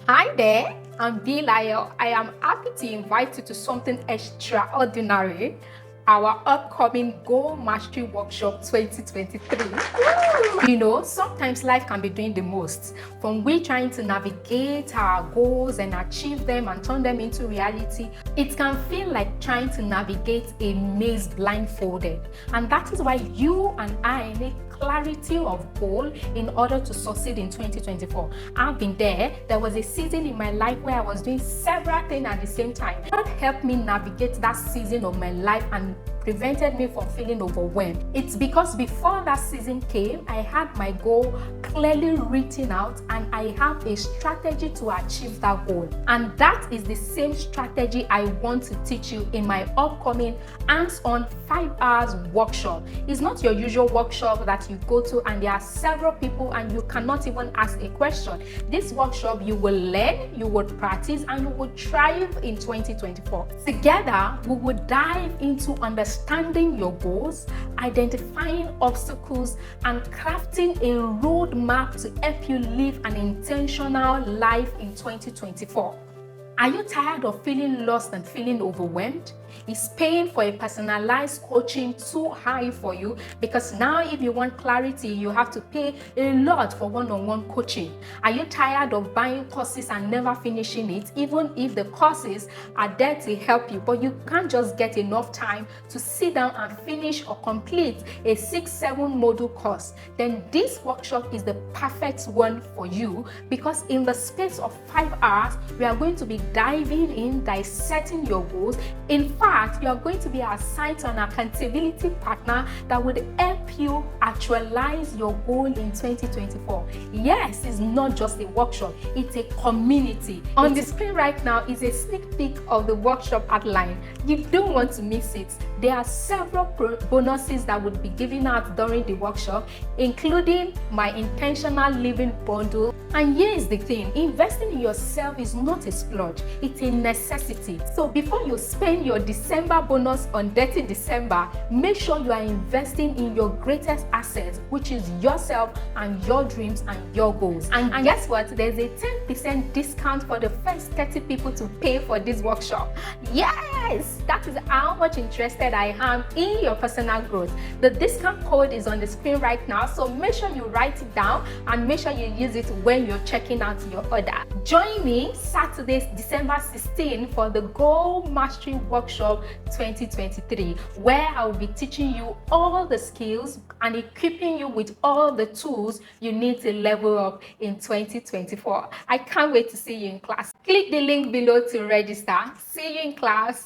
Hi there, I'm Lyle. I am happy to invite you to something extraordinary, our upcoming Goal Mastery Workshop 2023. Sometimes life can be doing the most. From we trying to navigate our goals and achieve them and turn them into reality, it can feel like trying to navigate a maze blindfolded. And that is why you and I need clarity of goal in order to succeed in 2024. I've been there. There was a season in my life where I was doing several things at the same time. God helped me navigate that season of my life and prevented me from feeling overwhelmed. It's because before that season came, I had my goal clearly written out and I have a strategy to achieve that goal. And that is the same strategy I want to teach you in my upcoming hands-on 5 hours workshop. It's not your usual workshop that you go to and there are several people and you cannot even ask a question. This workshop, you will learn, you will practice, and you will thrive in 2024. Together, we will dive into understanding your goals, identifying obstacles, and crafting a roadmap to help you live an intentional life in 2024. Are you tired of feeling lost and feeling overwhelmed? Is paying for a personalized coaching too high for you? Because now if you want clarity, you have to pay a lot for one-on-one coaching. Are you tired of buying courses and never finishing it, even if the courses are there to help you, but you can't just get enough time to sit down and finish or complete a 6-7 module course? Then this workshop is the perfect one for you, because in the space of 5 hours, we are going to be diving in, dissecting your goals. In fact, you are going to be assigned to an accountability partner that would help you actualize your goal in 2024. Yes, it's not just a workshop, it's a community. On the screen right now is a sneak peek of the workshop outline. You don't want to miss it. There are several bonuses that would be given out during the workshop, including my intentional living bundle. And here is the thing, investing in yourself is not a splurge, it's a necessity. So before you spend your December bonus on Dirty December, make sure you are investing in your greatest asset, which is yourself and your dreams and your goals. And guess what? There's a 10% discount for the first 30 people to pay for this workshop. Yes, that is how much interested I am in your personal growth. The discount code is on the screen right now, so make sure you write it down and make sure you use it when you're checking out your order. Join me Saturday, December 16 for the Goal Mastery Workshop 2023, where I will be teaching you all the skills and equipping you with all the tools you need to level up in 2024. I can't wait to see you in class. Click the link below to register. See you in class.